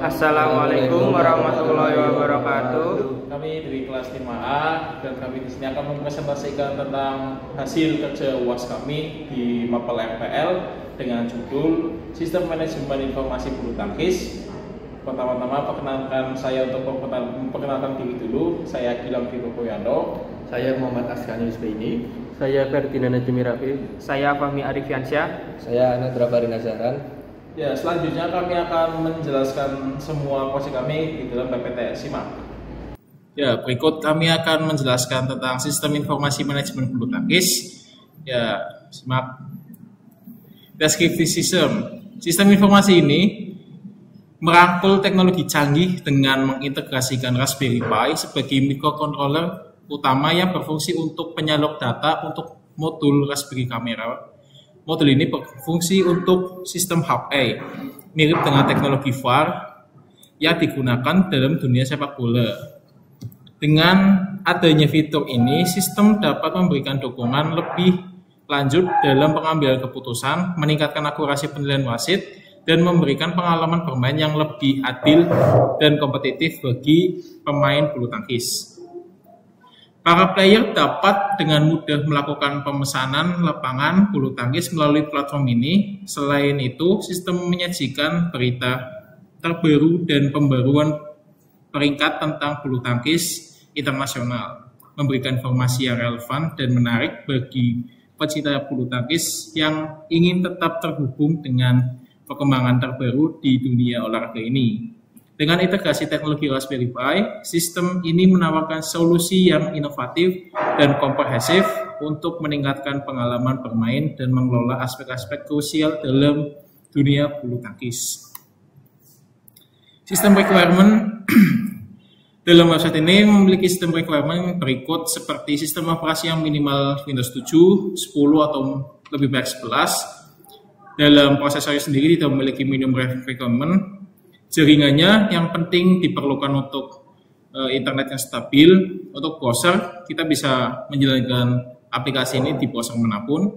Assalamualaikum warahmatullahi wabarakatuh. Kami dari kelas 5A dan kami di sini akan mempresentasikan tentang hasil kerja UAS kami di Mapel MPL dengan judul Sistem Manajemen Informasi Bulu Tangkis. Pertama-tama perkenalkan saya untuk memperkenalkan diri dulu. Saya Gilang Vito Koyando. Saya Muhammad Askan Yusbaini. Saya Ferdinand Najmi Rafi. Saya Fahmi Arifiansyah. Saya Nadra Barina Zaran. Ya, selanjutnya kami akan menjelaskan semua porsi kami di dalam PPT. Simak. Ya, berikut kami akan menjelaskan tentang Sistem Informasi Manajemen Bulu Tangkis. Ya, simak. Descriptive System. Sistem informasi ini merangkul teknologi canggih dengan mengintegrasikan Raspberry Pi sebagai microcontroller utama yang berfungsi untuk penyalur data untuk modul Raspberry Camera. Modul ini berfungsi untuk sistem Hub A, mirip dengan teknologi VAR yang digunakan dalam dunia sepak bola. Dengan adanya fitur ini, sistem dapat memberikan dukungan lebih lanjut dalam pengambilan keputusan, meningkatkan akurasi penilaian wasit, dan memberikan pengalaman bermain yang lebih adil dan kompetitif bagi pemain bulu tangkis. Para player dapat dengan mudah melakukan pemesanan lapangan bulu tangkis melalui platform ini. Selain itu, sistem menyajikan berita terbaru dan pembaruan peringkat tentang bulu tangkis internasional, memberikan informasi yang relevan dan menarik bagi pecinta bulu tangkis yang ingin tetap terhubung dengan perkembangan terbaru di dunia olahraga ini. Dengan integrasi teknologi Raspberry Pi, sistem ini menawarkan solusi yang inovatif dan komprehensif untuk meningkatkan pengalaman bermain dan mengelola aspek-aspek krusial dalam dunia bulu tangkis. Sistem requirement dalam website ini memiliki sistem requirement berikut seperti sistem operasi yang minimal Windows 7, 10 atau lebih baik 11. Dalam prosesor sendiri tidak memiliki minimum requirement. Jaringannya yang penting diperlukan untuk internet yang stabil. Untuk browser, kita bisa menjalankan aplikasi ini di browser manapun.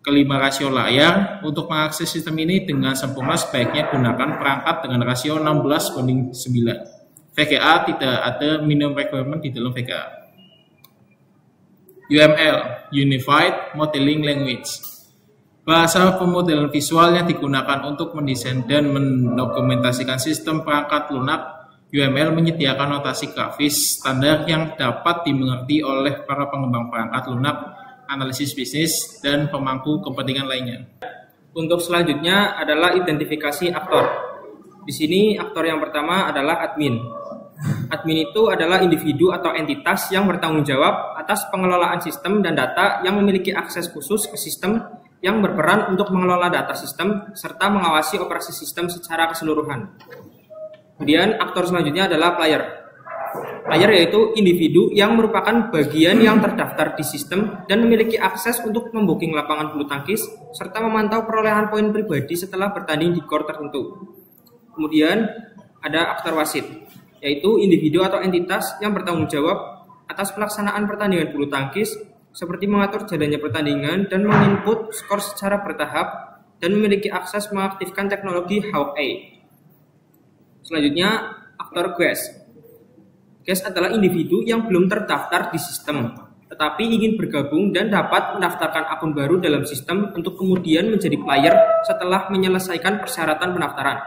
Kelima, rasio layar. Untuk mengakses sistem ini dengan sempurna, sebaiknya gunakan perangkat dengan rasio 16:9. VGA tidak ada minimum requirement di dalam VGA. UML, Unified Modeling Language. Bahasa pemodelan visual yang digunakan untuk mendesain dan mendokumentasikan sistem perangkat lunak. UML menyediakan notasi grafis standar yang dapat dimengerti oleh para pengembang perangkat lunak, analisis bisnis, dan pemangku kepentingan lainnya. Untuk selanjutnya adalah identifikasi aktor. Di sini aktor yang pertama adalah admin. Admin itu adalah individu atau entitas yang bertanggung jawab atas pengelolaan sistem dan data yang memiliki akses khusus ke sistem, yang berperan untuk mengelola data sistem serta mengawasi operasi sistem secara keseluruhan. Kemudian aktor selanjutnya adalah player. Player yaitu individu yang merupakan bagian yang terdaftar di sistem dan memiliki akses untuk membooking lapangan bulu tangkis serta memantau perolehan poin pribadi setelah bertanding di gor tertentu. Kemudian ada aktor wasit, yaitu individu atau entitas yang bertanggung jawab atas pelaksanaan pertandingan bulu tangkis seperti mengatur jalannya pertandingan dan menginput skor secara bertahap dan memiliki akses mengaktifkan teknologi Hub A. Selanjutnya, aktor guest. Guest adalah individu yang belum terdaftar di sistem, tetapi ingin bergabung dan dapat mendaftarkan akun baru dalam sistem untuk kemudian menjadi player setelah menyelesaikan persyaratan pendaftaran.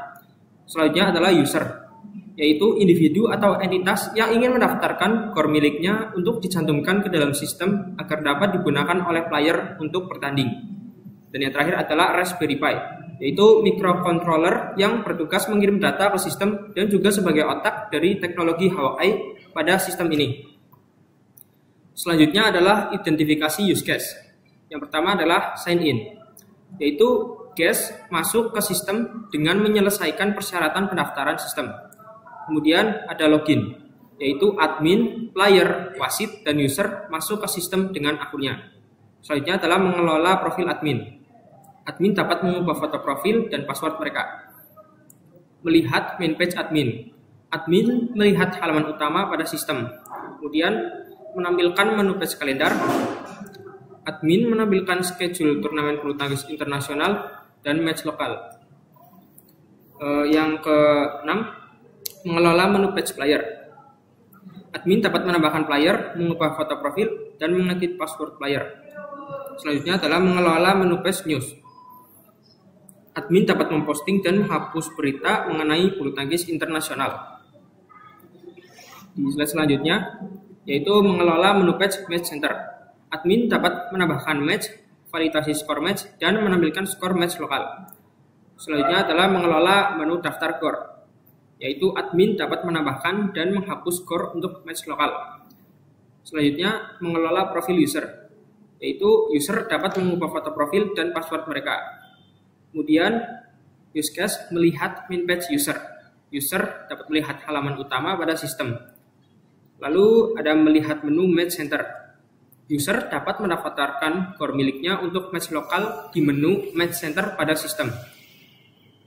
Selanjutnya adalah user, yaitu individu atau entitas yang ingin mendaftarkan core miliknya untuk dicantumkan ke dalam sistem agar dapat digunakan oleh player untuk bertanding. Dan yang terakhir adalah Raspberry Pi, yaitu microcontroller yang bertugas mengirim data ke sistem dan juga sebagai otak dari teknologi Huawei pada sistem ini. Selanjutnya adalah identifikasi use case. Yang pertama adalah sign in, yaitu guest masuk ke sistem dengan menyelesaikan persyaratan pendaftaran sistem. Kemudian ada login, yaitu admin, player, wasit, dan user masuk ke sistem dengan akunnya. Selanjutnya adalah mengelola profil admin. Admin dapat mengubah foto profil dan password mereka. Melihat main page admin. Admin melihat halaman utama pada sistem. Kemudian menampilkan menu page kalender. Admin menampilkan schedule turnamen bulu tangkis internasional dan match lokal. Yang keenam, mengelola menu page player. Admin dapat menambahkan player, mengubah foto profil, dan mengedit password player. Selanjutnya adalah mengelola menu page news. Admin dapat memposting dan menghapus berita mengenai bulu tangkis internasional. Di slide selanjutnya, yaitu mengelola menu page match center. Admin dapat menambahkan match, validasi skor match, dan menampilkan skor match lokal. Selanjutnya adalah mengelola menu daftar gor, yaitu admin dapat menambahkan dan menghapus skor untuk match lokal. Selanjutnya, mengelola profil user, yaitu user dapat mengubah foto profil dan password mereka. Kemudian, use case melihat main page user. User dapat melihat halaman utama pada sistem. Lalu ada melihat menu match center. User dapat mendaftarkan core miliknya untuk match lokal di menu match center pada sistem.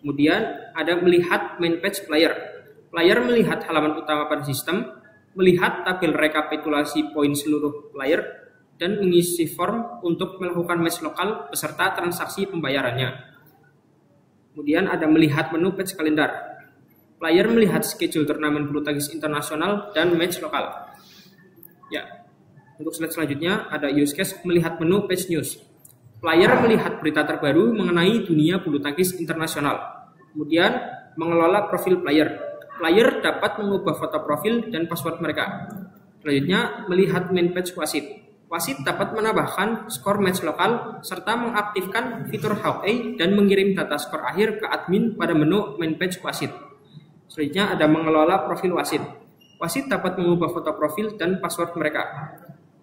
Kemudian ada melihat main page player. Player melihat halaman utama pada sistem, melihat tabel rekapitulasi poin seluruh player, dan mengisi form untuk melakukan match lokal beserta transaksi pembayarannya. Kemudian ada melihat menu page kalender. Player melihat schedule turnamen bulu tangkis internasional dan match lokal. Ya, untuk slide selanjutnya ada use case melihat menu page news. Player melihat berita terbaru mengenai dunia bulu tangkis internasional. Kemudian mengelola profil player. Player dapat mengubah foto profil dan password mereka. Selanjutnya melihat main page wasit. Wasit dapat menambahkan skor match lokal serta mengaktifkan fitur Hawkeye dan mengirim data skor akhir ke admin pada menu main page wasit. Selanjutnya ada mengelola profil wasit. Wasit dapat mengubah foto profil dan password mereka.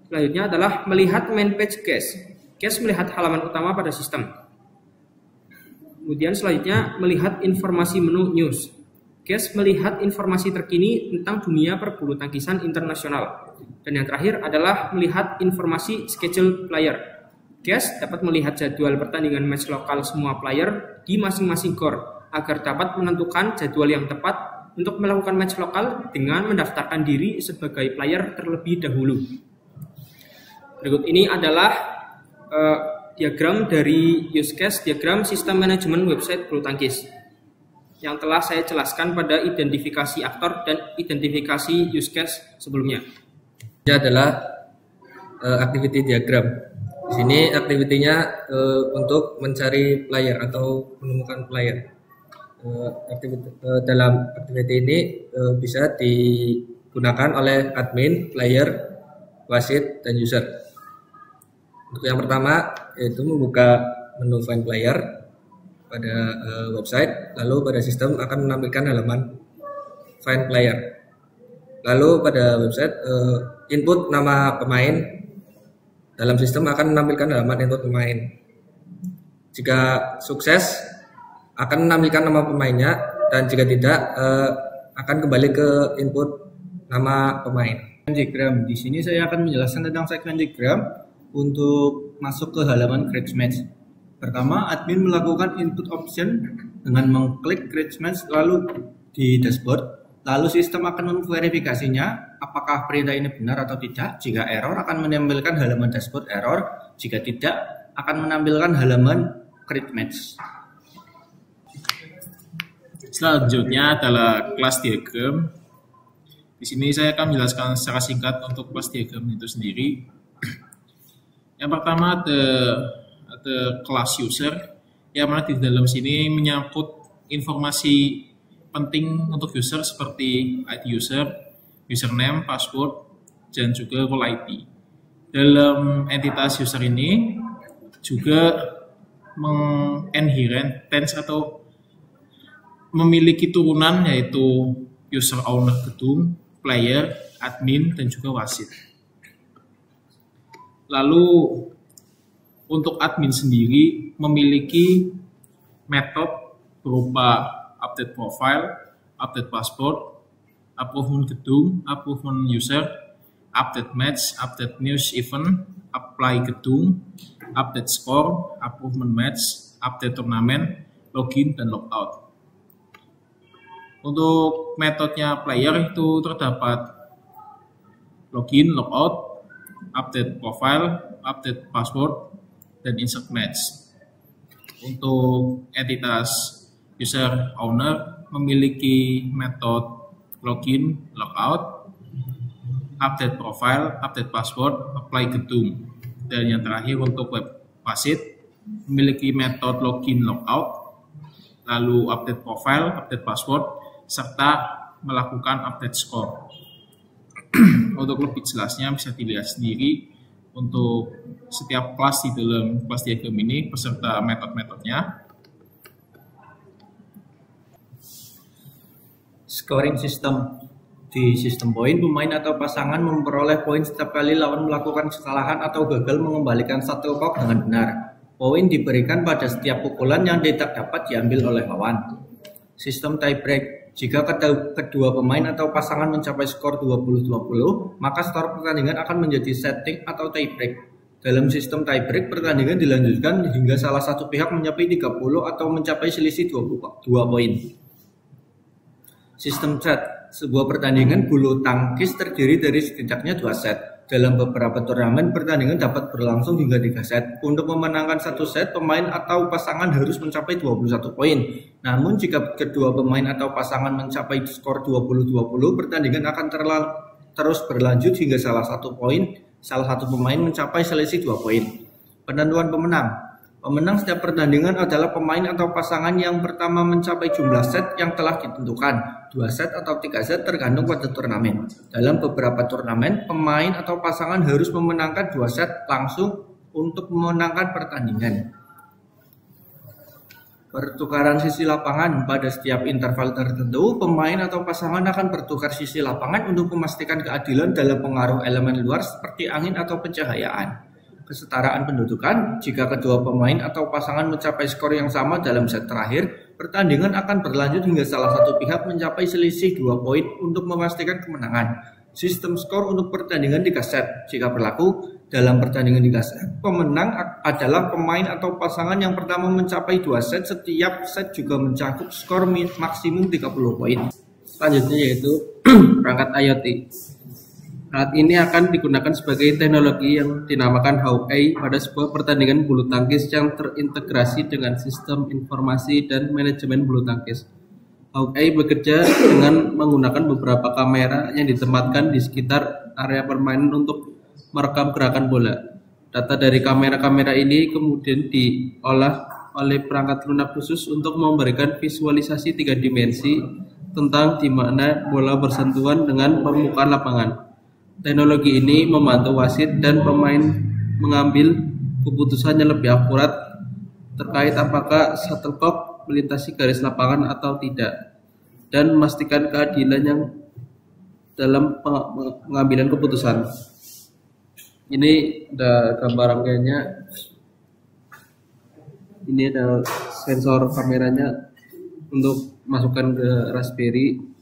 Selanjutnya adalah melihat main page cache. Cache melihat halaman utama pada sistem. Kemudian selanjutnya melihat informasi menu news. Cache melihat informasi terkini tentang dunia perbulu tangkisan internasional. Dan yang terakhir adalah melihat informasi schedule player. Cache dapat melihat jadwal pertandingan match lokal semua player di masing-masing core agar dapat menentukan jadwal yang tepat untuk melakukan match lokal dengan mendaftarkan diri sebagai player terlebih dahulu. Berikut ini adalah diagram dari use case diagram sistem manajemen website bulu tangkis yang telah saya jelaskan pada identifikasi aktor dan identifikasi use case sebelumnya. Ini adalah activity diagram. Di sini aktivitinya untuk mencari player atau menemukan player. Dalam activity ini bisa digunakan oleh admin, player, wasit, dan user. Untuk yang pertama yaitu membuka menu find player pada website, lalu pada sistem akan menampilkan halaman find player. Lalu pada website input nama pemain, dalam sistem akan menampilkan halaman input pemain. Jika sukses akan menampilkan nama pemainnya, dan jika tidak akan kembali ke input nama pemain. Diagram. Di sini saya akan menjelaskan tentang segmen diagram untuk masuk ke halaman Create Match. Pertama, admin melakukan input option dengan mengklik Create Match lalu di dashboard. Lalu sistem akan memverifikasinya apakah perintah ini benar atau tidak. Jika error akan menampilkan halaman dashboard error. Jika tidak akan menampilkan halaman Create Match. Selanjutnya adalah class diagram. Di sini saya akan menjelaskan secara singkat untuk class diagram itu sendiri. Yang pertama ada class user, yang mana di dalam sini menyangkut informasi penting untuk user seperti ID user, username, password, dan juga role ID. Dalam entitas user ini juga menginheritance atau memiliki turunan yaitu user owner gedung, player, admin, dan juga wasit. Lalu untuk admin sendiri memiliki metode berupa update profile, update password, approve gedung, approve user, update match, update news event, apply gedung, update score, approve match, update turnamen, login, dan logout. Untuk metodenya player itu terdapat login, logout, update profile, update password, dan insert match. Untuk entitas User owner memiliki metode login, logout, update profile, update password, apply gedung. Dan yang terakhir untuk web wasit memiliki metode login, logout, lalu update profile, update password, serta melakukan update score. Untuk lebih jelasnya bisa dilihat sendiri untuk setiap kelas di dalam kelas diagram ini beserta metode-metodenya. Scoring system. Di sistem poin, pemain atau pasangan memperoleh poin setiap kali lawan melakukan kesalahan atau gagal mengembalikan shuttlecock dengan benar. Poin diberikan pada setiap pukulan yang tidak dapat diambil oleh lawan. Sistem tiebreak. Jika kedua pemain atau pasangan mencapai skor 20-20, maka skor pertandingan akan menjadi setting atau tiebreak. Dalam sistem tiebreak, pertandingan dilanjutkan hingga salah satu pihak mencapai 30 atau mencapai selisih 2 poin. Sistem set. Sebuah pertandingan bulu tangkis terdiri dari setidaknya 2 set. Dalam beberapa turnamen, pertandingan dapat berlangsung hingga 3 set. Untuk memenangkan satu set, pemain atau pasangan harus mencapai 21 poin. Namun, jika kedua pemain atau pasangan mencapai skor 20-20, pertandingan akan terus berlanjut hingga salah satu pemain mencapai selisih 2 poin. Penentuan pemenang. Pemenang setiap pertandingan adalah pemain atau pasangan yang pertama mencapai jumlah set yang telah ditentukan, 2 set atau 3 set tergantung pada turnamen. Dalam beberapa turnamen, pemain atau pasangan harus memenangkan 2 set langsung untuk memenangkan pertandingan. Pertukaran sisi lapangan. Pada setiap interval tertentu, pemain atau pasangan akan bertukar sisi lapangan untuk memastikan keadilan dalam pengaruh elemen luar seperti angin atau pencahayaan. Kesetaraan pendudukan. Jika kedua pemain atau pasangan mencapai skor yang sama dalam set terakhir, pertandingan akan berlanjut hingga salah satu pihak mencapai selisih 2 poin untuk memastikan kemenangan. Sistem skor untuk pertandingan 3 set. Jika berlaku dalam pertandingan 3 set, pemenang adalah pemain atau pasangan yang pertama mencapai 2 set. Setiap set juga mencakup skor maksimum 30 poin. Selanjutnya yaitu perangkat IoT. Alat ini akan digunakan sebagai teknologi yang dinamakan Hawkeye pada sebuah pertandingan bulu tangkis yang terintegrasi dengan sistem informasi dan manajemen bulu tangkis. Hawkeye bekerja dengan menggunakan beberapa kamera yang ditempatkan di sekitar area permainan untuk merekam gerakan bola. Data dari kamera-kamera ini kemudian diolah oleh perangkat lunak khusus untuk memberikan visualisasi 3 dimensi tentang di mana bola bersentuhan dengan permukaan lapangan. Teknologi ini membantu wasit dan pemain mengambil keputusan yang lebih akurat terkait apakah shuttlecock melintasi garis lapangan atau tidak, dan memastikan keadilan yang dalam pengambilan keputusan. Ini ada gambar rangkaiannya. Ini ada sensor kameranya untuk masukkan ke Raspberry.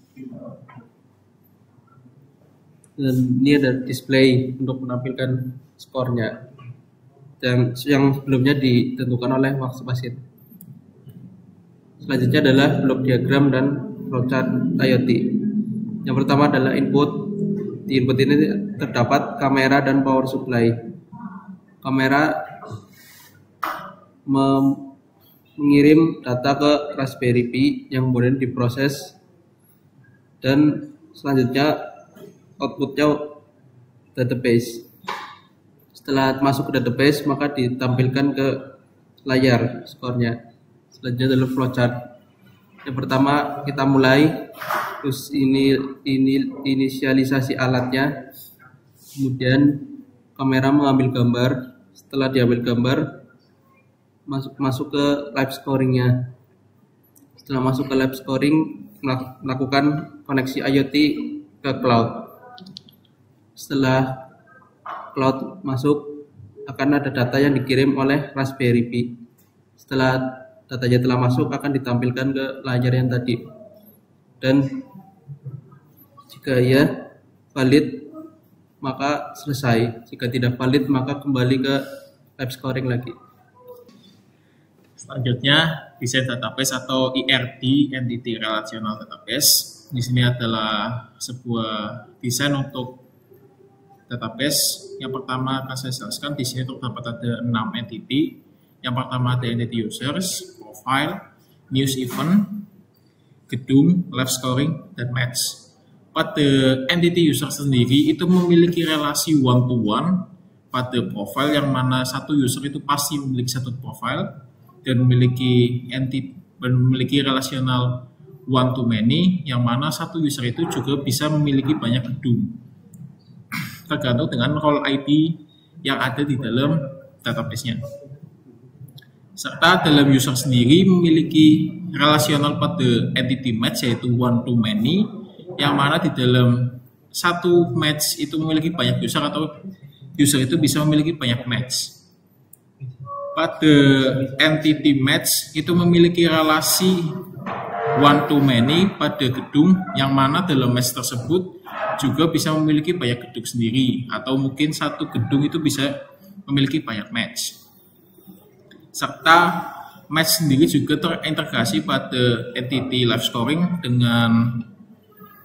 Dan ini ada display untuk menampilkan skornya yang sebelumnya ditentukan oleh wasit. Selanjutnya adalah blok diagram dan flowchart IoT. Yang pertama adalah input. Di input ini terdapat kamera dan power supply. Kamera mengirim data ke Raspberry Pi yang kemudian diproses, dan selanjutnya outputnya database. Setelah masuk ke database, maka ditampilkan ke layar skornya. Selanjutnya adalah flowchart. Yang pertama kita mulai, terus ini inisialisasi alatnya, kemudian kamera mengambil gambar. Setelah diambil gambar, masuk ke live scoringnya. Setelah masuk ke live scoring, melakukan koneksi IoT ke cloud. Setelah cloud masuk, akan ada data yang dikirim oleh Raspberry Pi. Setelah datanya telah masuk, akan ditampilkan ke layar yang tadi. Dan jika ya valid, maka selesai. Jika tidak valid, maka kembali ke live scoring lagi. Selanjutnya, desain database atau ERD, Entity Relational Database. Di sini adalah sebuah desain untuk database. Yang pertama akan saya jelaskan, di sini terdapat ada 6 entity. Yang pertama ada entity users, profile, news event, gedung, live scoring, dan match. Pada entity user sendiri itu memiliki relasi one to one pada profile, yang mana satu user itu pasti memiliki satu profile dan memiliki relasional one to many, yang mana satu user itu juga bisa memiliki banyak gedung tergantung dengan role ID yang ada di dalam database-nya. Serta dalam user sendiri memiliki relasional pada entity match, yaitu one to many, yang mana di dalam satu match itu memiliki banyak user atau user itu bisa memiliki banyak match. Pada entity match itu memiliki relasi one to many pada gedung, yang mana dalam match tersebut juga bisa memiliki banyak gedung sendiri, atau mungkin satu gedung itu bisa memiliki banyak match. Serta match sendiri juga terintegrasi pada entity live scoring dengan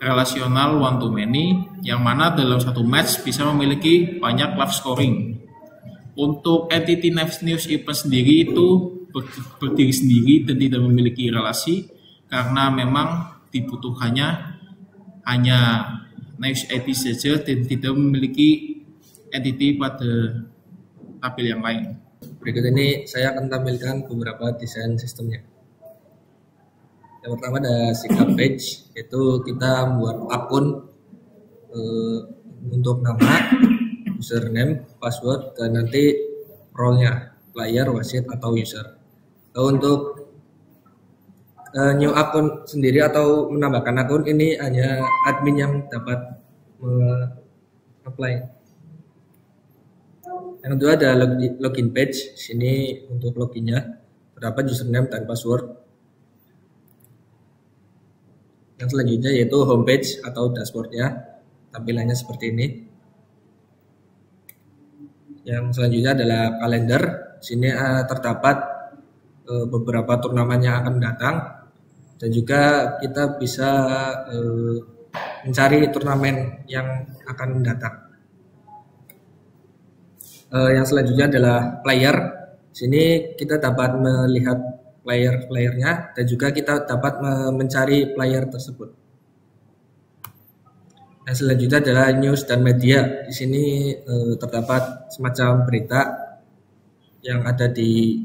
relasional one to many, yang mana dalam satu match bisa memiliki banyak live scoring. Untuk entity news event sendiri itu berdiri sendiri dan tidak memiliki relasi, karena memang dibutuhkannya hanya news ID saja dan tidak memiliki entity pada tabel yang lain. Berikut ini saya akan tampilkan beberapa desain sistemnya. Yang pertama ada sign page, yaitu kita membuat akun untuk nama, username, password, dan nanti role-nya, player, wasit, atau user. Untuk new akun sendiri atau menambahkan akun ini hanya admin yang dapat apply. Yang kedua ada login page. Sini untuk loginnya terdapat username dan password. Yang selanjutnya yaitu homepage atau dashboardnya, tampilannya seperti ini. Yang selanjutnya adalah kalender. Sini terdapat beberapa turnamen yang akan datang, dan juga kita bisa mencari turnamen yang akan datang. Yang selanjutnya adalah player. Sini kita dapat melihat player-playernya, dan juga kita dapat mencari player tersebut. Yang selanjutnya adalah news dan media. Di sini terdapat semacam berita yang ada di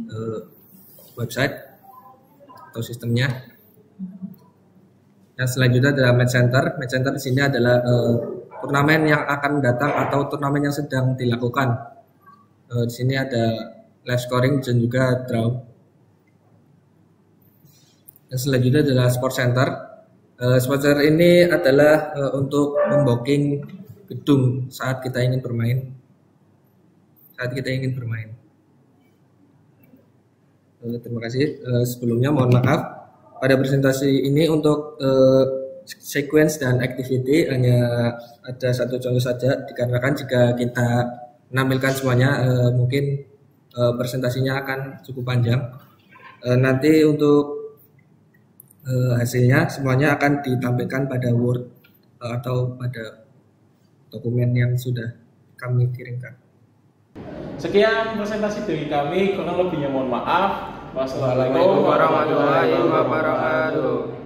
website atau sistemnya. Yang selanjutnya adalah match center. Match center di sini adalah turnamen yang akan datang atau turnamen yang sedang dilakukan. Di sini ada live scoring dan juga draw. Yang selanjutnya adalah sport center. Sport center ini adalah untuk membooking gedung saat kita ingin bermain. Terima kasih. Sebelumnya mohon maaf pada presentasi ini untuk sequence dan activity hanya ada satu contoh saja, dikarenakan jika kita menampilkan semuanya mungkin presentasinya akan cukup panjang. Nanti untuk hasilnya semuanya akan ditampilkan pada Word atau pada dokumen yang sudah kami kirimkan. Sekian presentasi dari kami, kurang lebihnya mohon maaf. Wassalamualaikum warahmatullahi wabarakatuh.